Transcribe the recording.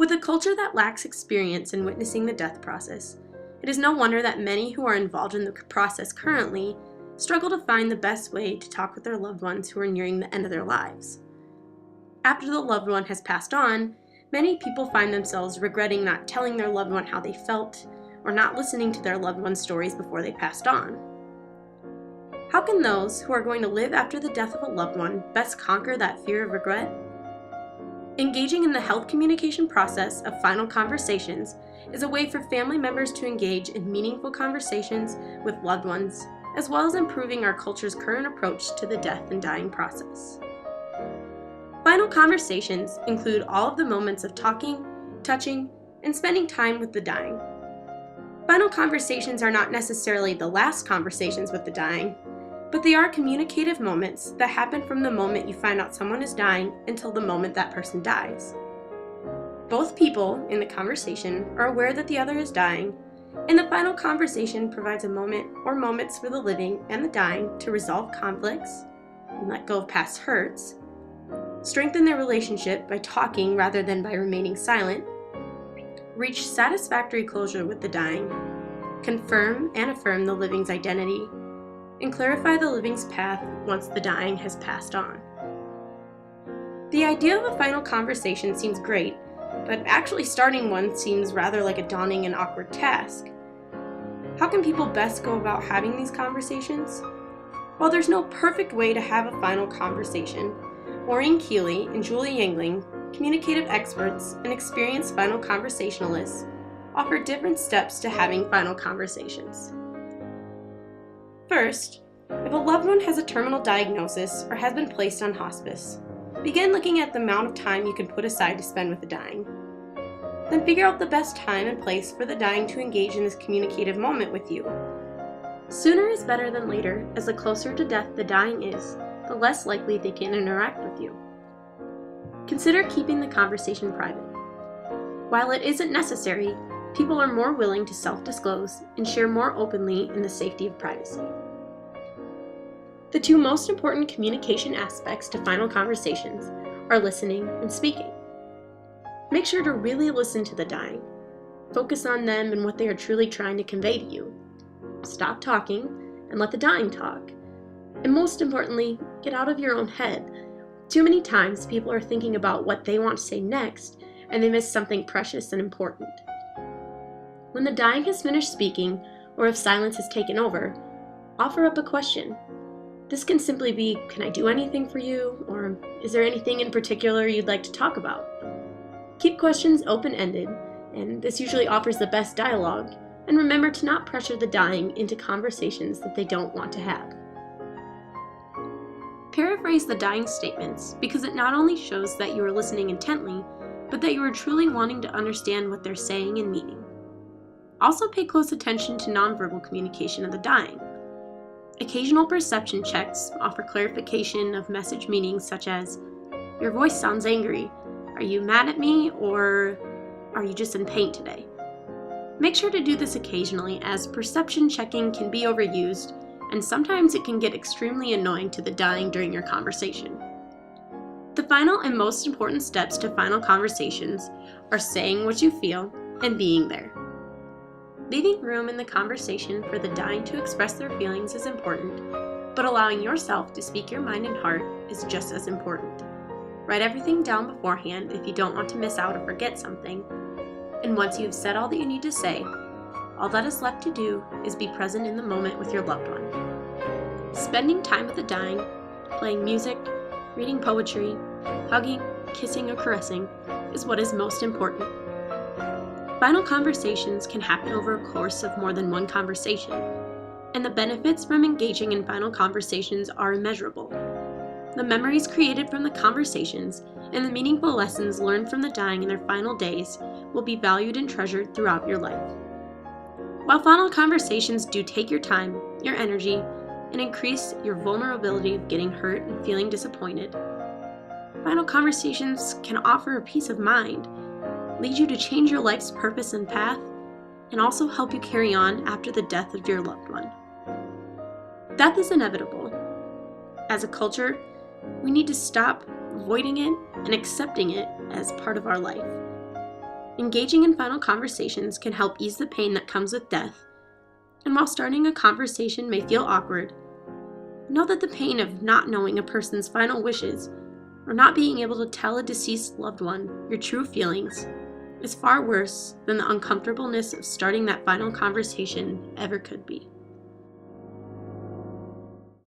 With a culture that lacks experience in witnessing the death process, it is no wonder that many who are involved in the process currently struggle to find the best way to talk with their loved ones who are nearing the end of their lives. After the loved one has passed on, many people find themselves regretting not telling their loved one how they felt or not listening to their loved one's stories before they passed on. How can those who are going to live after the death of a loved one best conquer that fear of regret? Engaging in the health communication process of final conversations is a way for family members to engage in meaningful conversations with loved ones, as well as improving our culture's current approach to the death and dying process. Final conversations include all of the moments of talking, touching, and spending time with the dying. Final conversations are not necessarily the last conversations with the dying, but they are communicative moments that happen from the moment you find out someone is dying until the moment that person dies. Both people in the conversation are aware that the other is dying, and the final conversation provides a moment or moments for the living and the dying to resolve conflicts and let go of past hurts, strengthen their relationship by talking rather than by remaining silent, reach satisfactory closure with the dying, confirm and affirm the living's identity, and clarify the living's path once the dying has passed on. The idea of a final conversation seems great, but actually starting one seems rather like a daunting and awkward task. How can people best go about having these conversations? While there's no perfect way to have a final conversation, Maureen Keeley and Julie Yangling, communicative experts and experienced final conversationalists, offer different steps to having final conversations. First, if a loved one has a terminal diagnosis or has been placed on hospice, begin looking at the amount of time you can put aside to spend with the dying. Then figure out the best time and place for the dying to engage in this communicative moment with you. Sooner is better than later, as the closer to death the dying is, the less likely they can interact with you. Consider keeping the conversation private. While it isn't necessary, people are more willing to self-disclose and share more openly in the safety of privacy. The two most important communication aspects to final conversations are listening and speaking. Make sure to really listen to the dying. Focus on them and what they are truly trying to convey to you. Stop talking and let the dying talk. And most importantly, get out of your own head. Too many times people are thinking about what they want to say next and they miss something precious and important. When the dying has finished speaking, or if silence has taken over, offer up a question. This can simply be, "Can I do anything for you?" or "Is there anything in particular you'd like to talk about?" Keep questions open-ended, and this usually offers the best dialogue, and remember to not pressure the dying into conversations that they don't want to have. Paraphrase the dying statements because it not only shows that you are listening intently, but that you are truly wanting to understand what they're saying and meaning. Also pay close attention to nonverbal communication of the dying. Occasional perception checks offer clarification of message meanings such as, "Your voice sounds angry. Are you mad at me, or are you just in pain today?" Make sure to do this occasionally, as perception checking can be overused, and sometimes it can get extremely annoying to the dying during your conversation. The final and most important steps to final conversations are saying what you feel and being there. Leaving room in the conversation for the dying to express their feelings is important, but allowing yourself to speak your mind and heart is just as important. Write everything down beforehand if you don't want to miss out or forget something, and once you have said all that you need to say, all that is left to do is be present in the moment with your loved one. Spending time with the dying, playing music, reading poetry, hugging, kissing, or caressing is what is most important. Final conversations can happen over a course of more than one conversation, and the benefits from engaging in final conversations are immeasurable. The memories created from the conversations and the meaningful lessons learned from the dying in their final days will be valued and treasured throughout your life. While final conversations do take your time, your energy, and increase your vulnerability of getting hurt and feeling disappointed, final conversations can offer a peace of mind, lead you to change your life's purpose and path, and also help you carry on after the death of your loved one. Death is inevitable. As a culture, we need to stop avoiding it and accepting it as part of our life. Engaging in final conversations can help ease the pain that comes with death, and while starting a conversation may feel awkward, know that the pain of not knowing a person's final wishes or not being able to tell a deceased loved one your true feelings is far worse than the uncomfortableness of starting that final conversation ever could be.